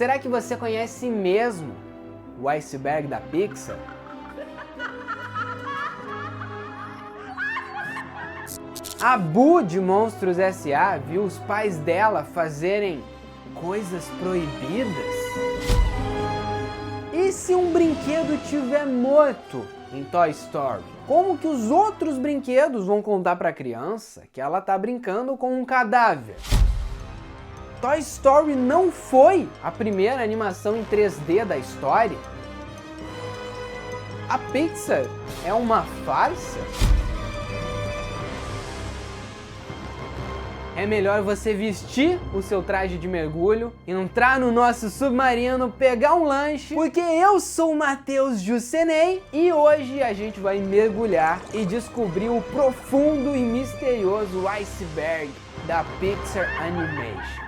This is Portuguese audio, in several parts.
Será que você conhece mesmo o iceberg da Pixar? A Boo de Monstros S.A. viu os pais dela fazerem coisas proibidas? E se um brinquedo estiver morto em Toy Story? Como que os outros brinquedos vão contar para a criança que ela tá brincando com um cadáver? Toy Story não foi a primeira animação em 3D da história? A Pixar é uma farsa? É melhor você vestir o seu traje de mergulho, entrar no nosso submarino, pegar um lanche, porque eu sou o Matheus Jusenei e hoje a gente vai mergulhar e descobrir o profundo e misterioso iceberg da Pixar Animation.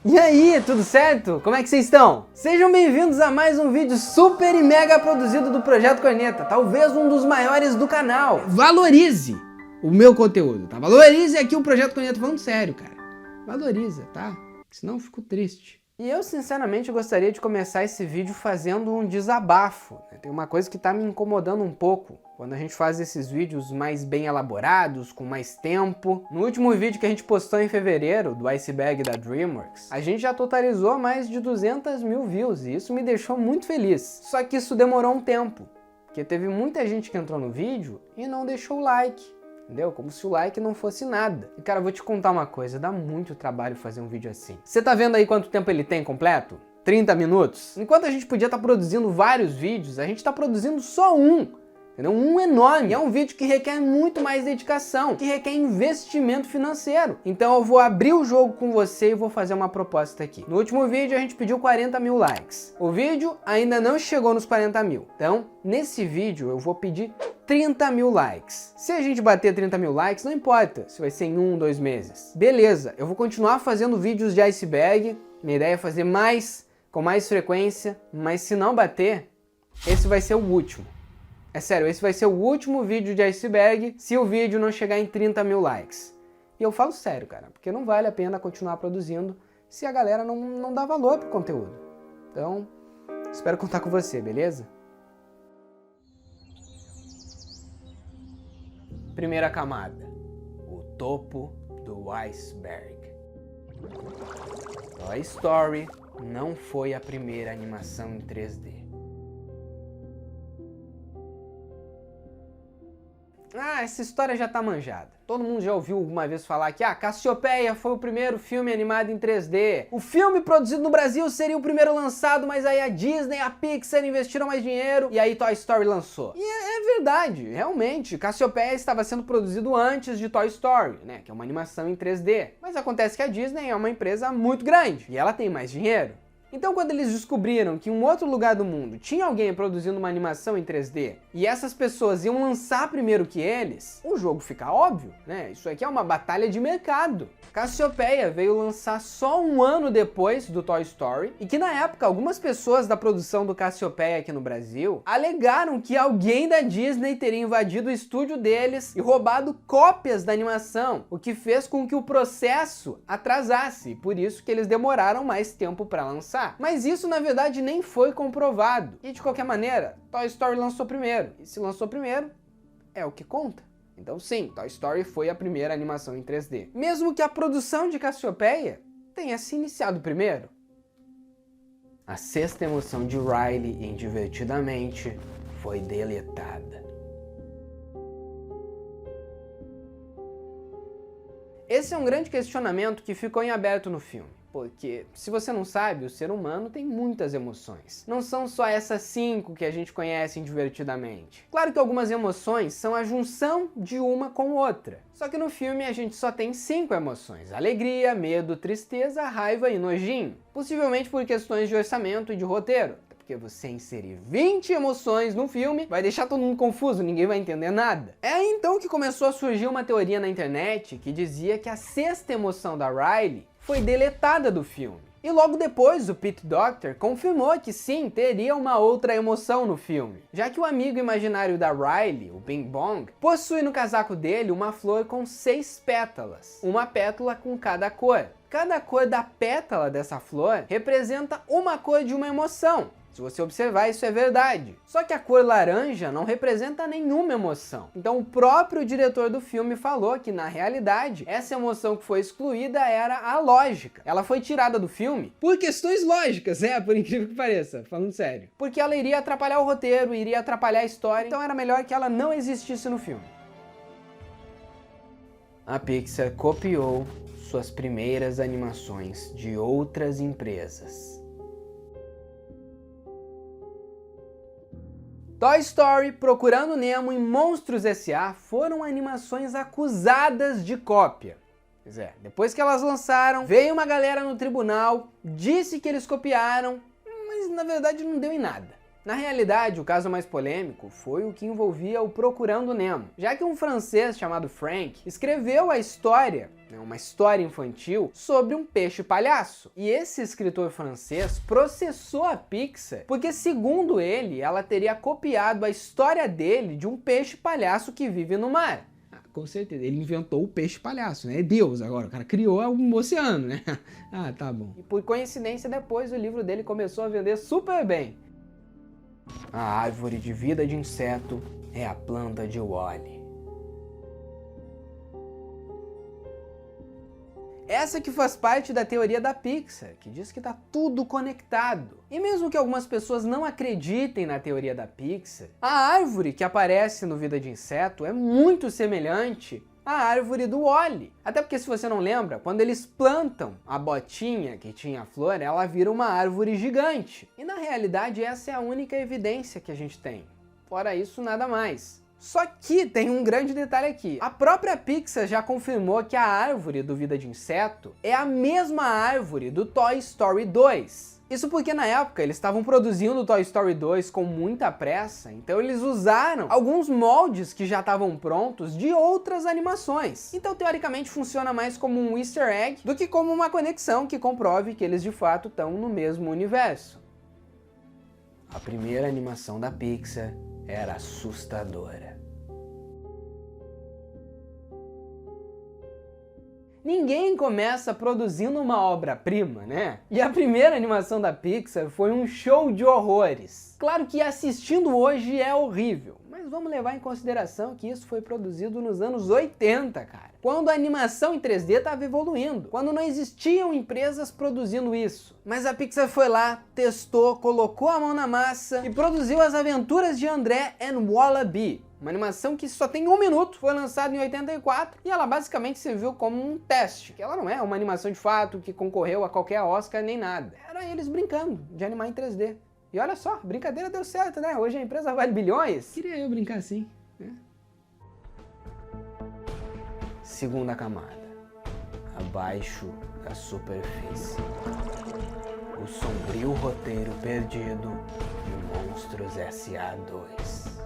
E aí, tudo certo? Como é que vocês estão? Sejam bem-vindos a mais um vídeo super e mega produzido do Projeto Corneta, talvez um dos maiores do canal. Valorize o meu conteúdo, tá? Valorize aqui o Projeto Corneta, falando sério, cara. Valoriza, tá? Senão eu fico triste. E eu, sinceramente, gostaria de começar esse vídeo fazendo um desabafo. Tem uma coisa que tá me incomodando um pouco quando a gente faz esses vídeos mais bem elaborados, com mais tempo. No último vídeo que a gente postou em fevereiro, do iceberg da DreamWorks, a gente já totalizou mais de 200 mil views e isso me deixou muito feliz. Só que isso demorou um tempo, porque teve muita gente que entrou no vídeo e não deixou o like. Entendeu? Como se o like não fosse nada. E cara, eu vou te contar uma coisa, dá muito trabalho fazer um vídeo assim. Você tá vendo aí quanto tempo ele tem completo? 30 minutos? Enquanto a gente podia estar produzindo vários vídeos, a gente tá produzindo só um. Entendeu? Um enorme. E é um vídeo que requer muito mais dedicação, que requer investimento financeiro. Então eu vou abrir o jogo com você e vou fazer uma proposta aqui. No último vídeo a gente pediu 40 mil likes. O vídeo ainda não chegou nos 40 mil. Então, nesse vídeo eu vou pedir 30 mil likes. Se a gente bater 30 mil likes, não importa se vai ser em 1, 2 meses. Beleza, eu vou continuar fazendo vídeos de iceberg. Minha ideia é fazer mais, com mais frequência. Mas se não bater, esse vai ser o último. É sério, esse vai ser o último vídeo de iceberg se o vídeo não chegar em 30 mil likes. E eu falo sério, cara, porque não vale a pena continuar produzindo se a galera não dá valor pro conteúdo. Então, espero contar com você, beleza? Primeira camada, o topo do iceberg. Toy Story não foi a primeira animação em 3D. Ah, essa história já tá manjada. Todo mundo já ouviu alguma vez falar que Cassiopeia foi o primeiro filme animado em 3D. O filme produzido no Brasil seria o primeiro lançado, mas aí a Disney e a Pixar investiram mais dinheiro e aí Toy Story lançou. E é verdade, realmente, Cassiopeia estava sendo produzido antes de Toy Story, né, que é uma animação em 3D. Mas acontece que a Disney é uma empresa muito grande e ela tem mais dinheiro. Então quando eles descobriram que em um outro lugar do mundo tinha alguém produzindo uma animação em 3D e essas pessoas iam lançar primeiro que eles, o jogo fica óbvio, né? Isso aqui é uma batalha de mercado. Cassiopeia veio lançar só um ano depois do Toy Story e que na época algumas pessoas da produção do Cassiopeia aqui no Brasil alegaram que alguém da Disney teria invadido o estúdio deles e roubado cópias da animação, o que fez com que o processo atrasasse, por isso que eles demoraram mais tempo para lançar. Mas isso na verdade nem foi comprovado. E de qualquer maneira, Toy Story lançou primeiro. E se lançou primeiro, é o que conta. Então sim, Toy Story foi a primeira animação em 3D. Mesmo que a produção de Cassiopeia tenha se iniciado primeiro. A sexta emoção de Riley em Divertidamente foi deletada. Esse é um grande questionamento que ficou em aberto no filme. Porque, se você não sabe, o ser humano tem muitas emoções. Não são só essas 5 que a gente conhece em Divertidamente. Claro que algumas emoções são a junção de uma com outra. Só que no filme a gente só tem 5 emoções: alegria, medo, tristeza, raiva e nojinho. Possivelmente por questões de orçamento e de roteiro. Porque você inserir 20 emoções no filme vai deixar todo mundo confuso, ninguém vai entender nada. É aí então que começou a surgir uma teoria na internet que dizia que a sexta emoção da Riley foi deletada do filme. E logo depois, o Pete Docter confirmou que sim, teria uma outra emoção no filme, já que o amigo imaginário da Riley, o Bing Bong, possui no casaco dele uma flor com 6 pétalas, uma pétala com cada cor. Cada cor da pétala dessa flor representa uma cor de uma emoção. Se você observar, isso é verdade. Só que a cor laranja não representa nenhuma emoção. Então o próprio diretor do filme falou que, na realidade, essa emoção que foi excluída era a lógica. Ela foi tirada do filme por questões lógicas, por incrível que pareça, falando sério. Porque ela iria atrapalhar o roteiro, iria atrapalhar a história, então era melhor que ela não existisse no filme. A Pixar copiou suas primeiras animações de outras empresas. Toy Story, Procurando Nemo e Monstros S.A. foram animações acusadas de cópia. Pois é, depois que elas lançaram, veio uma galera no tribunal, disse que eles copiaram, mas na verdade não deu em nada. Na realidade, o caso mais polêmico foi o que envolvia o Procurando Nemo, já que um francês chamado Frank escreveu a história, uma história infantil, sobre um peixe palhaço. E esse escritor francês processou a Pixar porque, segundo ele, ela teria copiado a história dele de um peixe palhaço que vive no mar. Com certeza, ele inventou o peixe palhaço, né? É Deus agora, o cara criou um oceano, né? Ah, tá bom. E por coincidência, depois o livro dele começou a vender super bem. A árvore de vida de inseto é a planta de Wall-E. Essa que faz parte da teoria da Pixar, que diz que está tudo conectado. E mesmo que algumas pessoas não acreditem na teoria da Pixar, a árvore que aparece no Vida de Inseto é muito semelhante à árvore do Wall-E. Até porque, se você não lembra, quando eles plantam a botinha que tinha a flor, ela vira uma árvore gigante. E na realidade essa é a única evidência que a gente tem. Fora isso, nada mais. Só que tem um grande detalhe aqui. A própria Pixar já confirmou que a árvore do Vida de Inseto é a mesma árvore do Toy Story 2. Isso porque na época eles estavam produzindo o Toy Story 2 com muita pressa, então eles usaram alguns moldes que já estavam prontos de outras animações. Então teoricamente funciona mais como um easter egg do que como uma conexão que comprove que eles de fato estão no mesmo universo. A primeira animação da Pixar era assustadora. Ninguém começa produzindo uma obra-prima, né? E a primeira animação da Pixar foi um show de horrores. Claro que assistindo hoje é horrível, mas vamos levar em consideração que isso foi produzido nos anos 80, cara. Quando a animação em 3D estava evoluindo, quando não existiam empresas produzindo isso. Mas a Pixar foi lá, testou, colocou a mão na massa e produziu As Aventuras de André and Wallaby. Uma animação que só tem 1 minuto, foi lançada em 84 e ela basicamente serviu como um teste. Que ela não é uma animação de fato que concorreu a qualquer Oscar nem nada. Era eles brincando de animar em 3D. E olha só, a brincadeira deu certo, né? Hoje a empresa vale bilhões. Queria eu brincar assim, né? Segunda camada. Abaixo da superfície. O sombrio roteiro perdido de Monstros S.A. 2.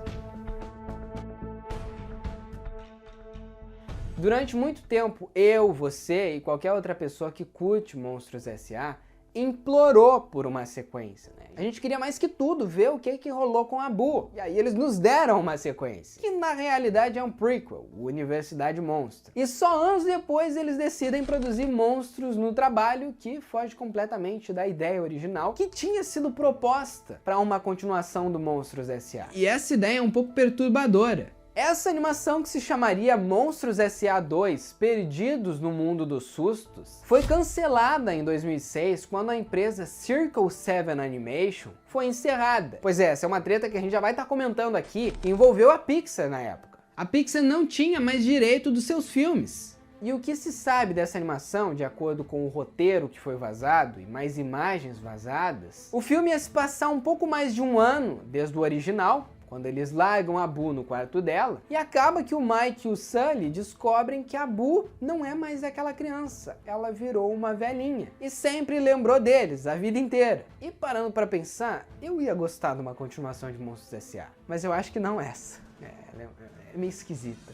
Durante muito tempo, eu, você e qualquer outra pessoa que curte Monstros S.A. implorou por uma sequência, né? A gente queria mais que tudo ver o que rolou com a Boo. E aí eles nos deram uma sequência, que na realidade é um prequel, o Universidade Monstro. E só anos depois eles decidem produzir Monstros no Trabalho, que foge completamente da ideia original, que tinha sido proposta para uma continuação do Monstros S.A. E essa ideia é um pouco perturbadora. Essa animação, que se chamaria Monstros S.A. 2 Perdidos no Mundo dos Sustos, foi cancelada em 2006 quando a empresa Circle 7 Animation foi encerrada. Pois é, essa é uma treta que a gente já vai estar comentando aqui, que envolveu a Pixar na época. A Pixar não tinha mais direito dos seus filmes. E o que se sabe dessa animação, de acordo com o roteiro que foi vazado e mais imagens vazadas, o filme ia se passar um pouco mais de 1 ano desde o original, quando eles largam a Boo no quarto dela, e acaba que o Mike e o Sully descobrem que a Boo não é mais aquela criança, ela virou uma velhinha, e sempre lembrou deles a vida inteira. E parando pra pensar, eu ia gostar de uma continuação de Monstros S.A., mas eu acho que não essa, é meio esquisita.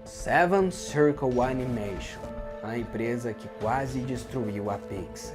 Seven Circle Animation, a empresa que quase destruiu a Pixar.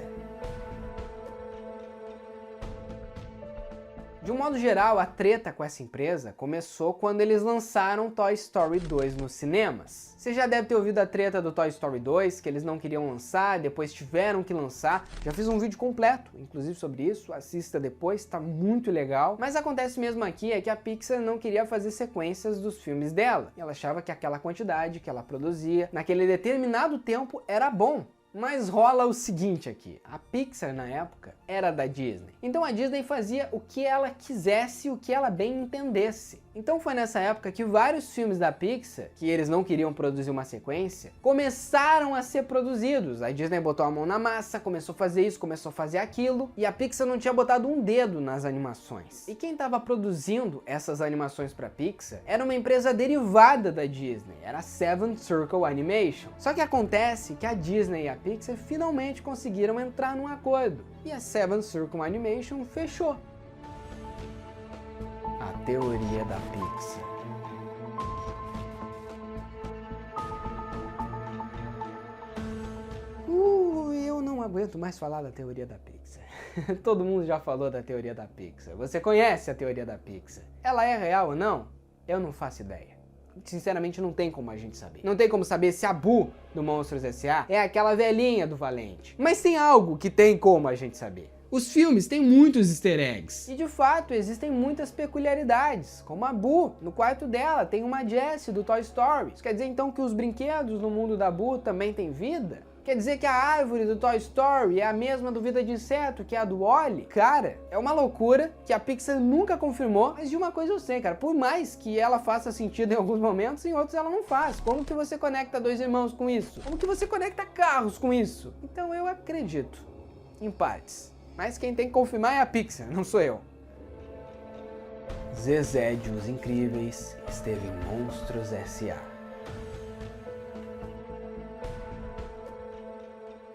De um modo geral, a treta com essa empresa começou quando eles lançaram Toy Story 2 nos cinemas. Você já deve ter ouvido a treta do Toy Story 2, que eles não queriam lançar, depois tiveram que lançar. Já fiz um vídeo completo, inclusive sobre isso, assista depois, tá muito legal. Mas acontece mesmo aqui é que a Pixar não queria fazer sequências dos filmes dela. Ela achava que aquela quantidade que ela produzia naquele determinado tempo era bom. Mas rola o seguinte aqui, a Pixar na época era da Disney. Então a Disney fazia o que ela quisesse, o que ela bem entendesse. Então foi nessa época que vários filmes da Pixar, que eles não queriam produzir uma sequência, começaram a ser produzidos. A Disney botou a mão na massa, começou a fazer isso, começou a fazer aquilo, e a Pixar não tinha botado um dedo nas animações. E quem estava produzindo essas animações para Pixar era uma empresa derivada da Disney, era a Seven Circle Animation. Só que acontece que a Disney e a Pixar finalmente conseguiram entrar num acordo, e a Seven Circle Animation fechou. A teoria da Pixar. Eu não aguento mais falar da teoria da Pixar. Todo mundo já falou da teoria da Pixar. Você conhece a teoria da Pixar? Ela é real ou não? Eu não faço ideia. Sinceramente, não tem como a gente saber. Não tem como saber se a Boo do Monstros S.A. é aquela velhinha do Valente. Mas tem algo que tem como a gente saber. Os filmes têm muitos easter eggs. E de fato, existem muitas peculiaridades, como a Boo. No quarto dela tem uma Jessie do Toy Story. Isso quer dizer então que os brinquedos no mundo da Boo também têm vida? Quer dizer que a árvore do Toy Story é a mesma do Vida de Inseto que é a do Wall-E? Cara, é uma loucura que a Pixar nunca confirmou, mas de uma coisa eu sei, cara. Por mais que ela faça sentido em alguns momentos, em outros ela não faz. Como que você conecta dois irmãos com isso? Como que você conecta carros com isso? Então eu acredito, em partes. Mas quem tem que confirmar é a Pixar, não sou eu. Zezé de Os Incríveis esteve em Monstros S.A.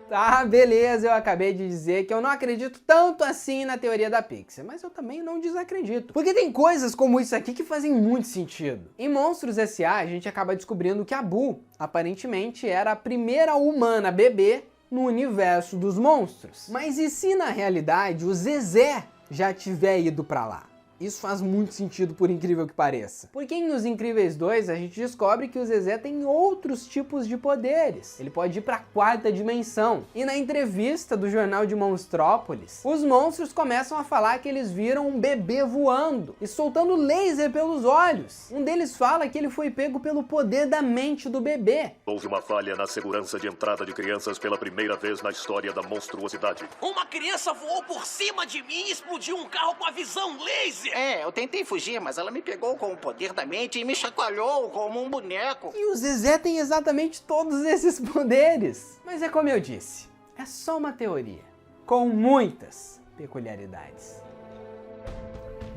Tá, beleza, eu acabei de dizer que eu não acredito tanto assim na teoria da Pixar, mas eu também não desacredito. Porque tem coisas como isso aqui que fazem muito sentido. Em Monstros S.A. a gente acaba descobrindo que a Boo, aparentemente, era a primeira humana bebê no universo dos monstros. Mas e se na realidade o Zezé já tiver ido pra lá? Isso faz muito sentido, por incrível que pareça. Porque em Os Incríveis 2 a gente descobre que o Zezé tem outros tipos de poderes. Ele pode ir para a quarta dimensão. E na entrevista do jornal de Monstrópolis, os monstros começam a falar que eles viram um bebê voando e soltando laser pelos olhos. Um deles fala que ele foi pego pelo poder da mente do bebê. Houve uma falha na segurança de entrada de crianças pela primeira vez na história da monstruosidade. Uma criança voou por cima de mim e explodiu um carro com a visão laser. Eu tentei fugir, mas ela me pegou com o poder da mente e me chacoalhou como um boneco. E o Zezé tem exatamente todos esses poderes. Mas é como eu disse, é só uma teoria, com muitas peculiaridades.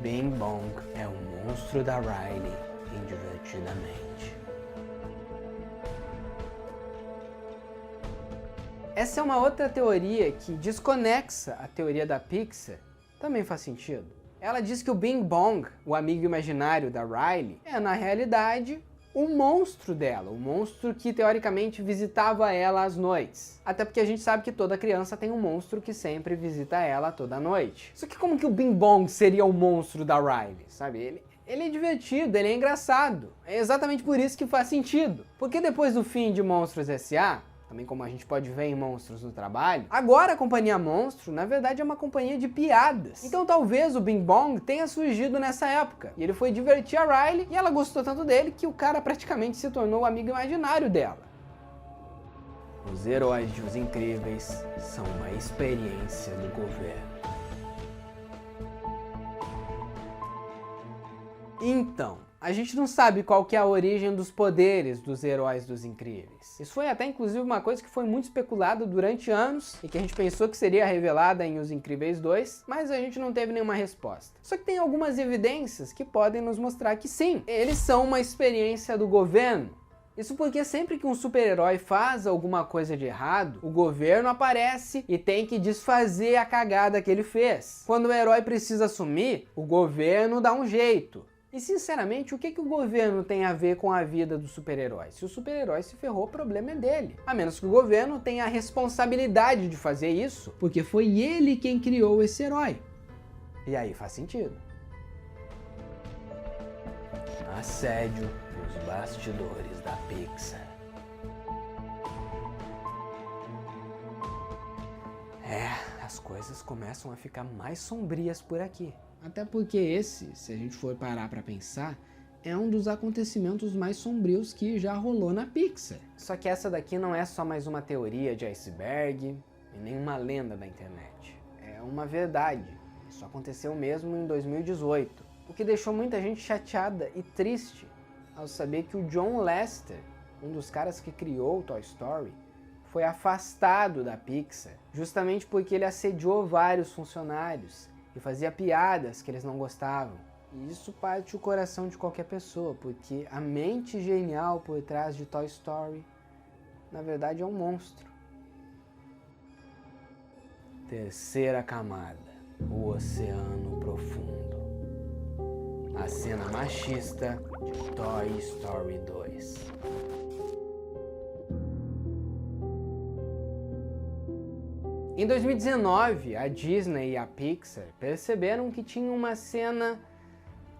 Bing Bong é um monstro da Riley indiretamente. Essa é uma outra teoria que desconexa a teoria da Pixar, também faz sentido. Ela diz que o Bing Bong, o amigo imaginário da Riley, é na realidade o monstro dela, o monstro que teoricamente visitava ela às noites. Até porque a gente sabe que toda criança tem um monstro que sempre visita ela toda noite. Só que como que o Bing Bong seria o monstro da Riley, sabe? Ele é divertido, ele é engraçado. É exatamente por isso que faz sentido. Porque depois do fim de Monstros S.A., também como a gente pode ver em Monstros no Trabalho, agora a Companhia Monstro, na verdade, é uma companhia de piadas. Então talvez o Bing Bong tenha surgido nessa época, e ele foi divertir a Riley, e ela gostou tanto dele que o cara praticamente se tornou o amigo imaginário dela. Os heróis de Os Incríveis são uma experiência do governo. Então, a gente não sabe qual que é a origem dos poderes dos heróis dos Incríveis. Isso foi até inclusive uma coisa que foi muito especulada durante anos e que a gente pensou que seria revelada em Os Incríveis 2, mas a gente não teve nenhuma resposta. Só que tem algumas evidências que podem nos mostrar que sim, eles são uma experiência do governo. Isso porque sempre que um super-herói faz alguma coisa de errado, o governo aparece e tem que desfazer a cagada que ele fez. Quando o herói precisa assumir, o governo dá um jeito. E sinceramente, o que o governo tem a ver com a vida do super-herói? Se o super-herói se ferrou, o problema é dele. A menos que o governo tenha a responsabilidade de fazer isso, porque foi ele quem criou esse herói. E aí faz sentido. Assédio nos bastidores da Pixar. As coisas começam a ficar mais sombrias por aqui. Até porque esse, se a gente for parar pra pensar, é um dos acontecimentos mais sombrios que já rolou na Pixar. Só que essa daqui não é só mais uma teoria de iceberg e nem uma lenda da internet. É uma verdade. Isso aconteceu mesmo em 2018. O que deixou muita gente chateada e triste ao saber que o John Lasseter, um dos caras que criou o Toy Story, foi afastado da Pixar, justamente porque ele assediou vários funcionários e fazia piadas que eles não gostavam. E isso parte o coração de qualquer pessoa, porque a mente genial por trás de Toy Story, na verdade, é um monstro. Terceira camada, o Oceano Profundo. A cena machista de Toy Story 2. Em 2019, a Disney e a Pixar perceberam que tinha uma cena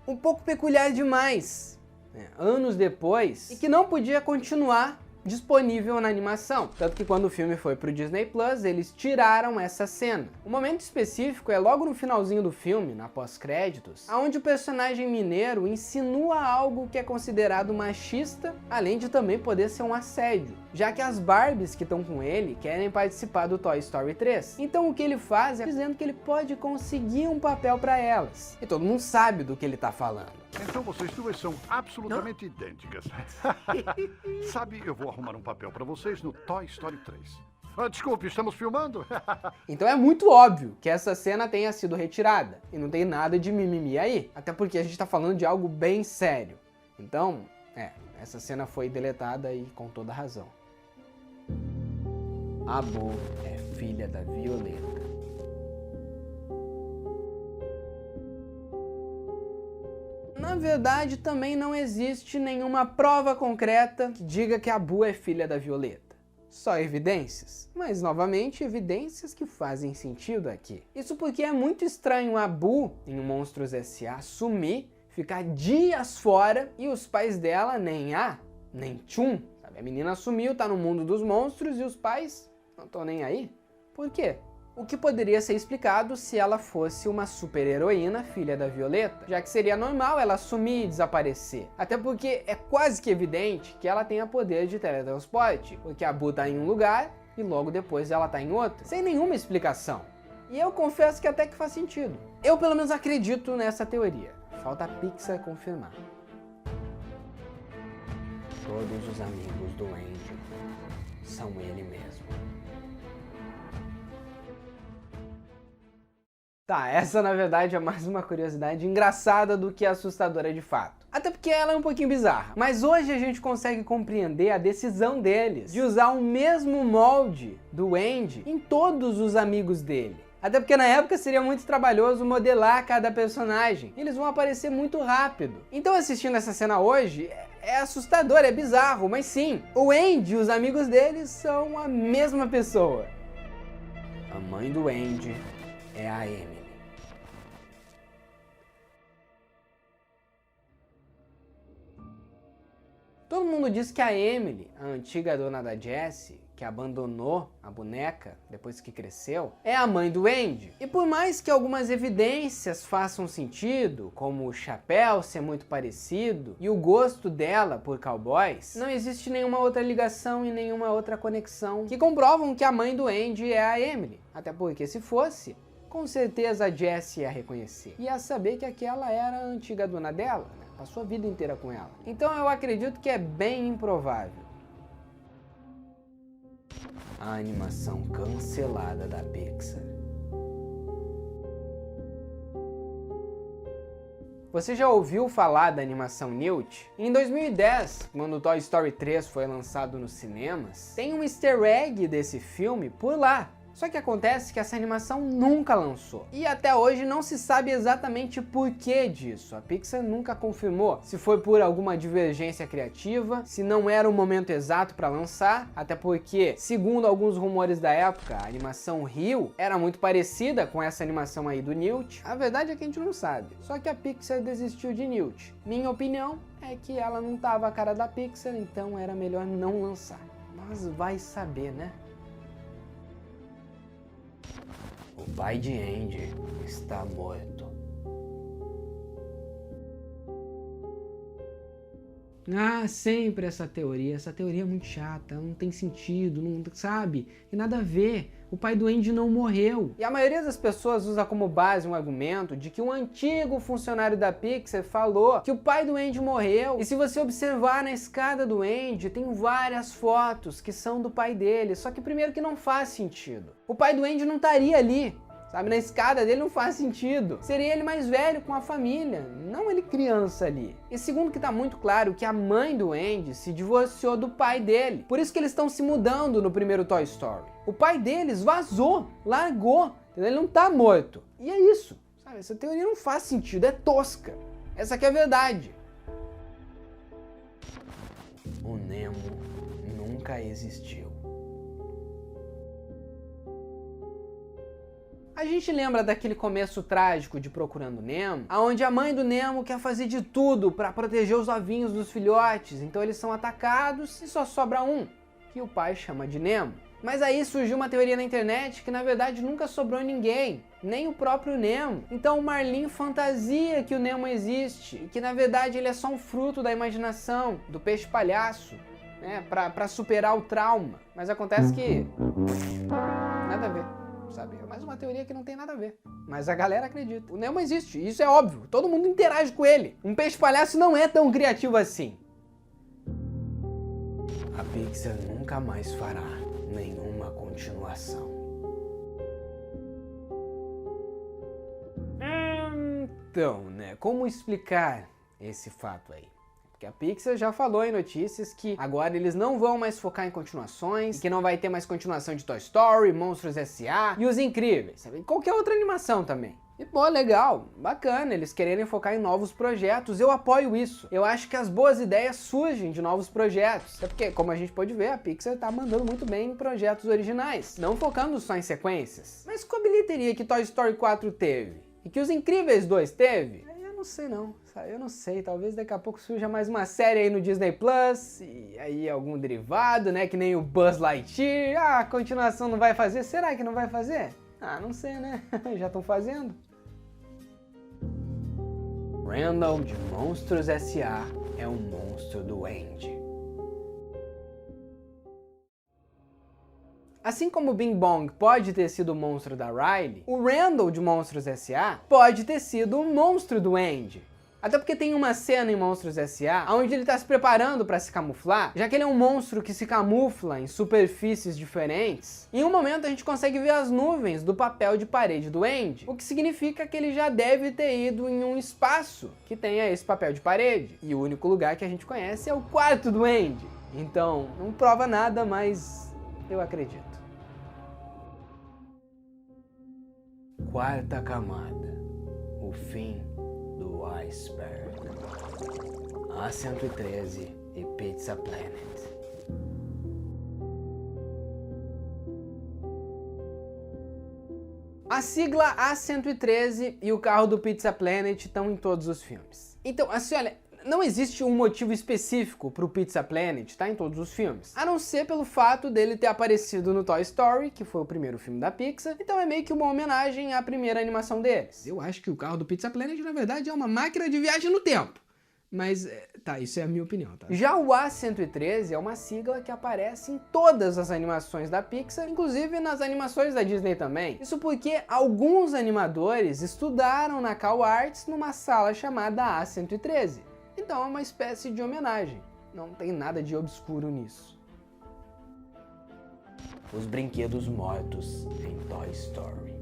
um pouco peculiar demais, anos depois, e que não podia continuar disponível na animação. Tanto que quando o filme foi pro Disney Plus, eles tiraram essa cena. O momento específico é logo no finalzinho do filme, na pós-créditos, onde o personagem mineiro insinua algo que é considerado machista, além de também poder ser um assédio, já que as Barbies que estão com ele querem participar do Toy Story 3. Então o que ele faz é dizendo que ele pode conseguir um papel para elas. E todo mundo sabe do que ele tá falando. Então vocês duas são absolutamente idênticas. Sabe, eu vou arrumar um papel para vocês no Toy Story 3. Desculpe, estamos filmando? Então é muito óbvio que essa cena tenha sido retirada. E não tem nada de mimimi aí. Até porque a gente tá falando de algo bem sério. Então, essa cena foi deletada e com toda razão. A Boo é filha da Violeta. Na verdade, também não existe nenhuma prova concreta que diga que a Boo é filha da Violeta. Só evidências, mas novamente evidências que fazem sentido aqui. Isso porque é muito estranho a Boo, em Monstros S.A., sumir, ficar dias fora e os pais dela nem nem tchum. Sabe? A menina sumiu, tá no mundo dos monstros e os pais não estão nem aí. Por quê? O que poderia ser explicado se ela fosse uma super-heroína filha da Violeta, já que seria normal ela sumir e desaparecer. Até porque é quase que evidente que ela tenha poder de teletransporte, porque a Boo tá em um lugar e logo depois ela tá em outro, sem nenhuma explicação. E eu confesso que até que faz sentido. Eu pelo menos acredito nessa teoria. Falta a Pixar confirmar. Todos os amigos do Andy são ele mesmo. Tá, essa na verdade é mais uma curiosidade engraçada do que assustadora de fato. Até porque ela é um pouquinho bizarra. Mas hoje a gente consegue compreender a decisão deles de usar o mesmo molde do Andy em todos os amigos dele. Até porque na época seria muito trabalhoso modelar cada personagem. Eles vão aparecer muito rápido. Então assistindo essa cena hoje, é assustador, é bizarro, mas sim, o Andy e os amigos dele são a mesma pessoa. A mãe do Andy é a Emily. Todo mundo diz que a Emily, a antiga dona da Jessie, que abandonou a boneca depois que cresceu, é a mãe do Andy. E por mais que algumas evidências façam sentido, como o chapéu ser muito parecido e o gosto dela por cowboys, não existe nenhuma outra ligação e nenhuma outra conexão que comprovam que a mãe do Andy é a Emily. Até porque se fosse, com certeza a Jessie ia reconhecer. Ia saber que aquela era a antiga dona dela, né? Passou a vida inteira com ela. Então eu acredito que é bem improvável. A animação cancelada da Pixar. Você já ouviu falar da animação Newt? Em 2010, quando o Toy Story 3 foi lançado nos cinemas, tem um easter egg desse filme por lá. Só que acontece que essa animação nunca lançou. E até hoje não se sabe exatamente por que disso. A Pixar nunca confirmou se foi por alguma divergência criativa, se não era o momento exato para lançar, até porque, segundo alguns rumores da época, a animação Rio era muito parecida com essa animação aí do Newt. A verdade é que a gente não sabe. Só que a Pixar desistiu de Newt. Minha opinião é que ela não tava a cara da Pixar, então era melhor não lançar. Mas vai saber, né? O pai de Andy está morto. Ah, sempre essa teoria é muito chata, não tem sentido, não sabe, tem nada a ver. O pai do Andy não morreu. E a maioria das pessoas usa como base um argumento de que um antigo funcionário da Pixar falou que o pai do Andy morreu. E se você observar na escada do Andy, tem várias fotos que são do pai dele. Só que primeiro que não faz sentido. O pai do Andy não estaria ali. Sabe, na escada dele não faz sentido. Seria ele mais velho com a família, não ele criança ali. E segundo que tá muito claro que a mãe do Andy se divorciou do pai dele. Por isso que eles estão se mudando no primeiro Toy Story. O pai deles vazou, largou, entendeu? Ele não tá morto. E é isso, sabe? Essa teoria não faz sentido, é tosca. Essa aqui é a verdade. O Nemo nunca existiu. A gente lembra daquele começo trágico de Procurando Nemo, onde a mãe do Nemo quer fazer de tudo para proteger os ovinhos dos filhotes, então eles são atacados e só sobra um, que o pai chama de Nemo. Mas aí surgiu uma teoria na internet que na verdade nunca sobrou ninguém, nem o próprio Nemo. Então o Marlin fantasia que o Nemo existe, e que na verdade ele é só um fruto da imaginação, do peixe palhaço, né, para superar o trauma. Mas acontece que nada a ver. Sabe? É mais uma teoria que não tem nada a ver. Mas a galera acredita. O Nemo existe, isso é óbvio. Todo mundo interage com ele. Um peixe palhaço não é tão criativo assim. A Pixar nunca mais fará nenhuma continuação. Então, né? Como explicar esse fato aí? Que a Pixar já falou em notícias que agora eles não vão mais focar em continuações, que não vai ter mais continuação de Toy Story, Monstros S.A. e Os Incríveis, sabe? Qualquer outra animação também. E pô, legal, bacana, eles quererem focar em novos projetos, eu apoio isso. Eu acho que as boas ideias surgem de novos projetos. É porque, como a gente pode ver, a Pixar tá mandando muito bem em projetos originais, não focando só em sequências. Mas com a bilheteria que Toy Story 4 teve, e que Os Incríveis 2 teve, eu não sei não. Eu não sei, talvez daqui a pouco surja mais uma série aí no Disney Plus, e aí algum derivado, né, que nem o Buzz Lightyear. Ah, a continuação não vai fazer? Será que não vai fazer? Ah, não sei, né? Já estão fazendo. Randall de Monstros S.A. é um monstro do Andy. Assim como o Bing Bong pode ter sido o monstro da Riley, o Randall de Monstros S.A. pode ter sido o monstro do Andy. Até porque tem uma cena em Monstros S.A. onde ele está se preparando para se camuflar, já que ele é um monstro que se camufla em superfícies diferentes. Em um momento a gente consegue ver as nuvens do papel de parede do Andy, o que significa que ele já deve ter ido em um espaço que tenha esse papel de parede. E o único lugar que a gente conhece é o quarto do Andy. Então, não prova nada, mas eu acredito. Quarta camada. O fim do iceberg. A113 e Pizza Planet. A sigla A113 e o carro do Pizza Planet estão em todos os filmes. Então, assim, olha, não existe um motivo específico pro Pizza Planet tá em todos os filmes, a não ser pelo fato dele ter aparecido no Toy Story, que foi o primeiro filme da Pixar, então é meio que uma homenagem à primeira animação deles. Eu acho que o carro do Pizza Planet, na verdade, é uma máquina de viagem no tempo. Mas, tá, isso é a minha opinião, tá? Já o A113 é uma sigla que aparece em todas as animações da Pixar, inclusive nas animações da Disney também. Isso porque alguns animadores estudaram na Cal Arts numa sala chamada A113. Então é uma espécie de homenagem, não tem nada de obscuro nisso. Os brinquedos mortos em Toy Story.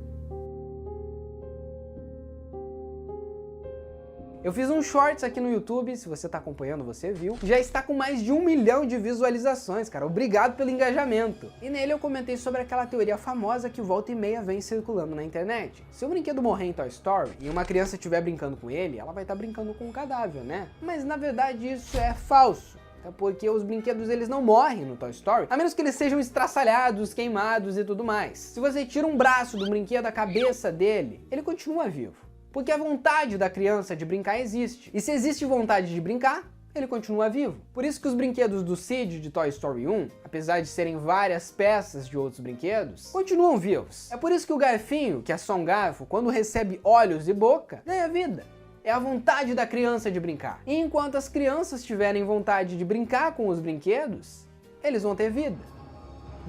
Eu fiz um shorts aqui no YouTube, se você tá acompanhando, você viu. Já está com mais de 1 milhão de visualizações, cara. Obrigado pelo engajamento. E nele eu comentei sobre aquela teoria famosa que volta e meia vem circulando na internet. Se o brinquedo morrer em Toy Story e uma criança estiver brincando com ele, ela vai estar brincando com um cadáver, né? Mas na verdade isso é falso. É porque os brinquedos eles não morrem no Toy Story, a menos que eles sejam estraçalhados, queimados e tudo mais. Se você tira um braço do brinquedo da cabeça dele, ele continua vivo. Porque a vontade da criança de brincar existe. E se existe vontade de brincar, ele continua vivo. Por isso que os brinquedos do Sid de Toy Story 1, apesar de serem várias peças de outros brinquedos, continuam vivos. É por isso que o garfinho, que é só um garfo, quando recebe olhos e boca, ganha vida. É a vontade da criança de brincar. E enquanto as crianças tiverem vontade de brincar com os brinquedos, eles vão ter vida.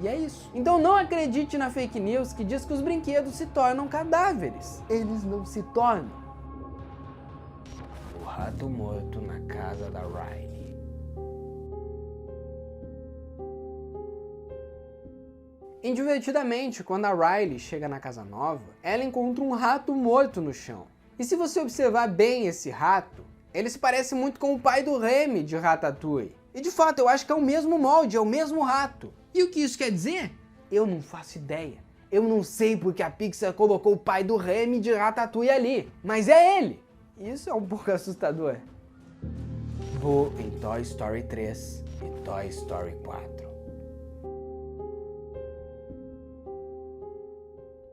E é isso. Então não acredite na fake news que diz que os brinquedos se tornam cadáveres. Eles não se tornam. O rato morto na casa da Riley. Indivertidamente, quando a Riley chega na casa nova, ela encontra um rato morto no chão. E se você observar bem esse rato, ele se parece muito com o pai do Remy de Ratatouille. E de fato, eu acho que é o mesmo molde, é o mesmo rato. E o que isso quer dizer? Eu não faço ideia. Eu não sei porque a Pixar colocou o pai do Remy de Ratatouille ali. Mas é ele! Isso é um pouco assustador. Vou em Toy Story 3 e Toy Story 4.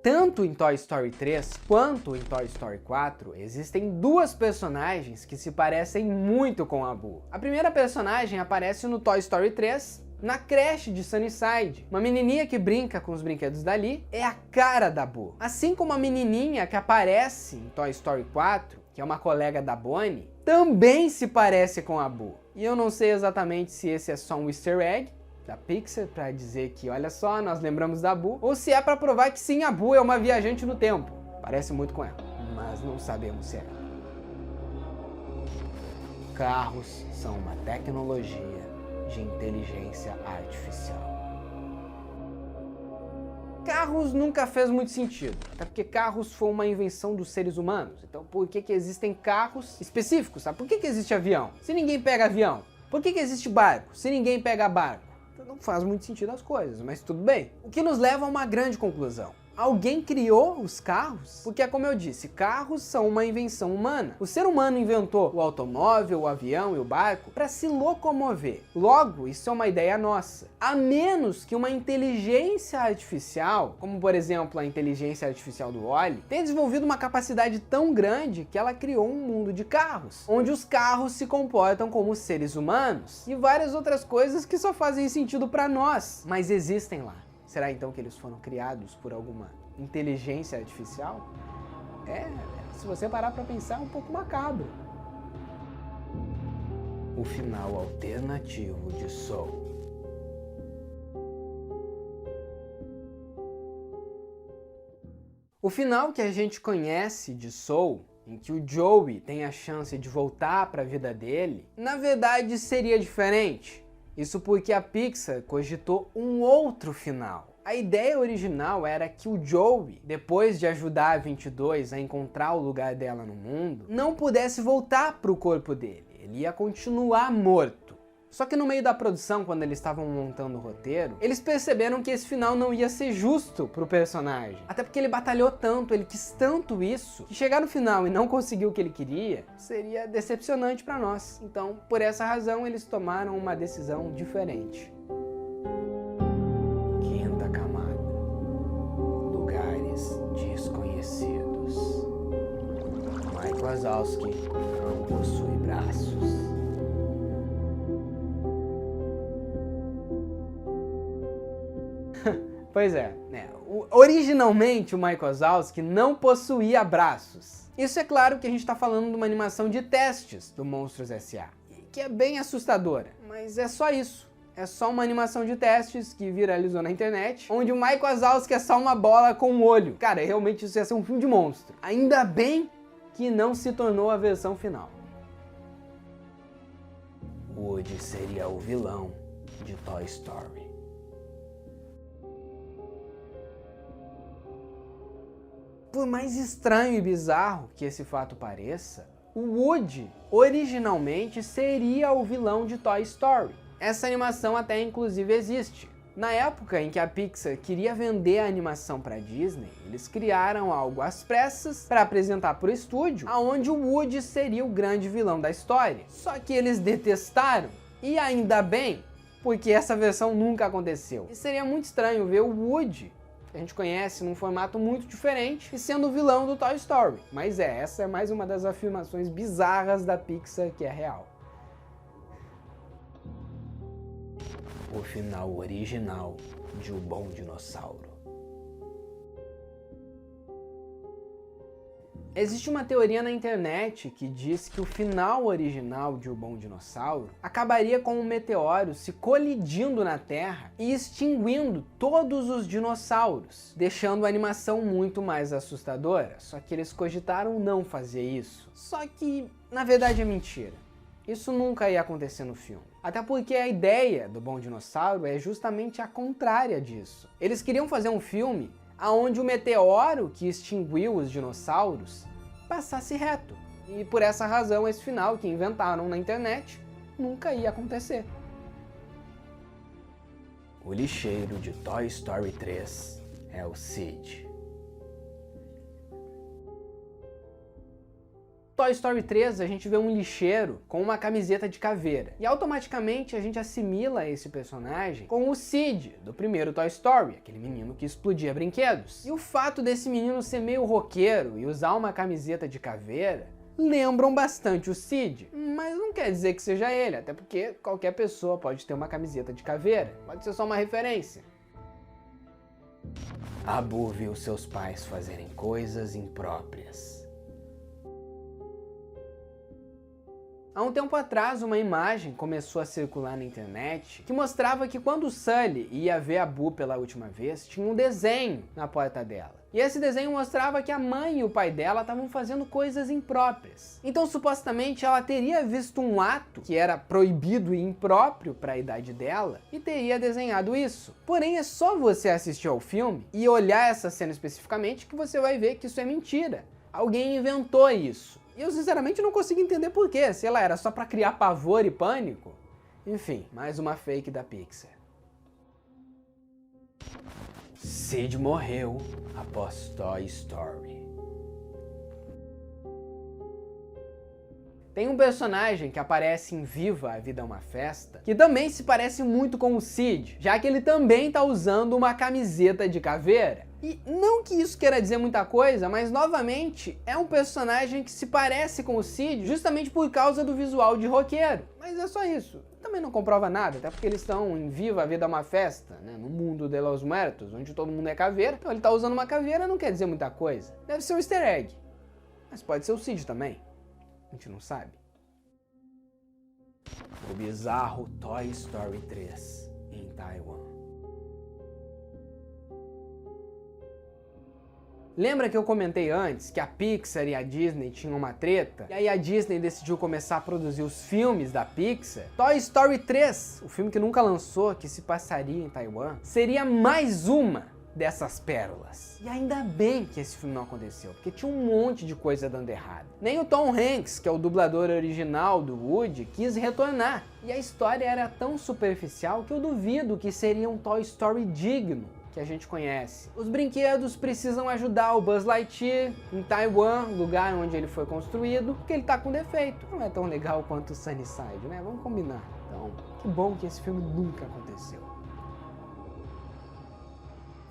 Tanto em Toy Story 3 quanto em Toy Story 4, existem duas personagens que se parecem muito com a Boo. A primeira personagem aparece no Toy Story 3, na creche de Sunnyside. Uma menininha que brinca com os brinquedos dali é a cara da Boo. Assim como a menininha que aparece em Toy Story 4, que é uma colega da Bonnie, também se parece com a Boo. E eu não sei exatamente se esse é só um easter egg da Pixar para dizer que, olha só, nós lembramos da Boo, ou se é para provar que sim, a Boo é uma viajante no tempo. Parece muito com ela, mas não sabemos se é. Carros são uma tecnologia de inteligência artificial. Carros nunca fez muito sentido, até porque carros foi uma invenção dos seres humanos. Então por que existem carros específicos, sabe? Por que existe avião, se ninguém pega avião? Por que existe barco, se ninguém pega barco? Não faz muito sentido as coisas, mas tudo bem. O que nos leva a uma grande conclusão. Alguém criou os carros? Porque, como eu disse, carros são uma invenção humana. O ser humano inventou o automóvel, o avião e o barco para se locomover. Logo, isso é uma ideia nossa. A menos que uma inteligência artificial, como por exemplo a inteligência artificial do Wall-E, tenha desenvolvido uma capacidade tão grande que ela criou um mundo de carros, onde os carros se comportam como seres humanos e várias outras coisas que só fazem sentido para nós, mas existem lá. Será então que eles foram criados por alguma inteligência artificial? Se você parar para pensar, é um pouco macabro. O final alternativo de Soul. O final que a gente conhece de Soul, em que o Joey tem a chance de voltar para a vida dele, na verdade seria diferente. Isso porque a Pixar cogitou um outro final. A ideia original era que o Joey, depois de ajudar a 22 a encontrar o lugar dela no mundo, não pudesse voltar para o corpo dele. Ele ia continuar morto. Só que no meio da produção, quando eles estavam montando o roteiro, eles perceberam que esse final não ia ser justo pro personagem. Até porque ele batalhou tanto, ele quis tanto isso, que chegar no final e não conseguir o que ele queria, seria decepcionante para nós. Então, por essa razão, eles tomaram uma decisão diferente. Quinta camada. Lugares desconhecidos. Mike Wazowski não possui braços. Pois é, originalmente o Mike Wazowski não possuía braços. Isso é claro que a gente está falando de uma animação de testes do Monstros S.A., que é bem assustadora, mas é só isso. É só uma animação de testes que viralizou na internet, onde o Mike Wazowski é só uma bola com um olho. Cara, realmente isso ia ser um filme de monstro. Ainda bem que não se tornou a versão final. Woody seria o vilão de Toy Story. Por mais estranho e bizarro que esse fato pareça, O Woody originalmente seria o vilão de Toy Story. Essa animação até inclusive existe. Na época em que a Pixar queria vender a animação para a Disney, eles criaram algo às pressas para apresentar para o estúdio, aonde o Woody seria o grande vilão da história. Só que eles detestaram, e ainda bem, porque essa versão nunca aconteceu. E seria muito estranho ver o Woody, que a gente conhece num formato muito diferente, e sendo o vilão do Toy Story. Mas essa é mais uma das afirmações bizarras da Pixar que é real. O final original de O Bom Dinossauro. Existe uma teoria na internet que diz que o final original de O Bom Dinossauro acabaria com um meteoro se colidindo na Terra e extinguindo todos os dinossauros, deixando a animação muito mais assustadora. Só que eles cogitaram não fazer isso. Só que, na verdade, é mentira. Isso nunca ia acontecer no filme. Até porque a ideia do Bom Dinossauro é justamente a contrária disso. Eles queriam fazer um filme onde o meteoro que extinguiu os dinossauros passasse reto. E por essa razão esse final que inventaram na internet nunca ia acontecer. O lixeiro de Toy Story 3 é o Sid. Toy Story 3 a gente vê um lixeiro com uma camiseta de caveira e automaticamente a gente assimila esse personagem com o Sid do primeiro Toy Story, aquele menino que explodia brinquedos. E o fato desse menino ser meio roqueiro e usar uma camiseta de caveira lembram bastante o Sid, mas não quer dizer que seja ele, até porque qualquer pessoa pode ter uma camiseta de caveira, pode ser só uma referência. Abu viu seus pais fazerem coisas impróprias. Há um tempo atrás, uma imagem começou a circular na internet que mostrava que quando o Sully ia ver a Boo pela última vez, tinha um desenho na porta dela. E esse desenho mostrava que a mãe e o pai dela estavam fazendo coisas impróprias. Então, supostamente, ela teria visto um ato que era proibido e impróprio para a idade dela e teria desenhado isso. Porém, é só você assistir ao filme e olhar essa cena especificamente que você vai ver que isso é mentira. Alguém inventou isso. E eu sinceramente não consigo entender por quê. Sei lá, era só pra criar pavor e pânico? Enfim, mais uma fake da Pixar. Sid morreu após Toy Story. Tem um personagem que aparece em Viva, a Vida é uma Festa, que também se parece muito com o Sid, já que ele também tá usando uma camiseta de caveira. E não que isso queira dizer muita coisa, mas novamente é um personagem que se parece com o Sid justamente por causa do visual de roqueiro. Mas é só isso. Também não comprova nada, até porque eles estão em Viva, a Vida é uma Festa, né? No mundo de los muertos, onde todo mundo é caveira. Então ele tá usando uma caveira, não quer dizer muita coisa. Deve ser um easter egg. Mas pode ser o Sid também. A gente não sabe. O bizarro Toy Story 3 em Taiwan. Lembra que eu comentei antes que a Pixar e a Disney tinham uma treta? E aí a Disney decidiu começar a produzir os filmes da Pixar? Toy Story 3, o filme que nunca lançou, que se passaria em Taiwan, seria mais uma dessas pérolas. E ainda bem que esse filme não aconteceu, porque tinha um monte de coisa dando errado. Nem o Tom Hanks, que é o dublador original do Woody, quis retornar. E a história era tão superficial que eu duvido que seria um Toy Story digno que a gente conhece. Os brinquedos precisam ajudar o Buzz Lightyear em Taiwan, lugar onde ele foi construído, porque ele tá com defeito. Não é tão legal quanto o Sunnyside, né? Vamos combinar. Então, que bom que esse filme nunca aconteceu.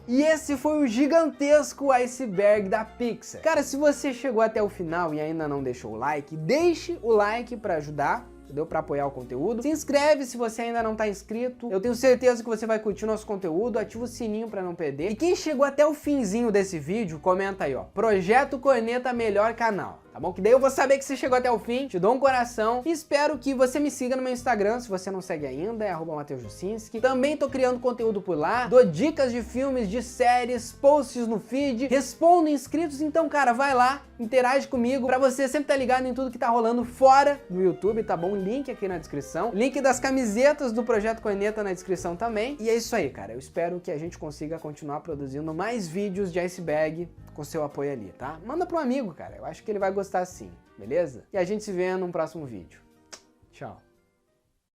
E esse foi o gigantesco iceberg da Pixar. Cara, se você chegou até o final e ainda não deixou o like, deixe o like para ajudar, entendeu? Para apoiar o conteúdo. Se inscreve se você ainda não tá inscrito. Eu tenho certeza que você vai curtir nosso conteúdo. Ativa o sininho para não perder. E quem chegou até o finzinho desse vídeo, comenta aí, ó. Projeto Corneta Melhor Canal. Tá bom? Que daí eu vou saber que você chegou até o fim, te dou um coração e espero que você me siga no meu Instagram, se você não segue ainda, é @MatheusJusinski. Também tô criando conteúdo por lá, dou dicas de filmes, de séries, posts no feed, respondo inscritos, então cara, vai lá, interage comigo, pra você sempre estar ligado em tudo que tá rolando fora do YouTube, tá bom? Link aqui na descrição, link das camisetas do Projeto Corneta na descrição também. E é isso aí, cara, eu espero que a gente consiga continuar produzindo mais vídeos de iceberg com seu apoio ali, tá? Manda para um amigo, cara, eu acho que ele vai gostar sim. beleza? E a gente se vê num próximo vídeo. Tchau.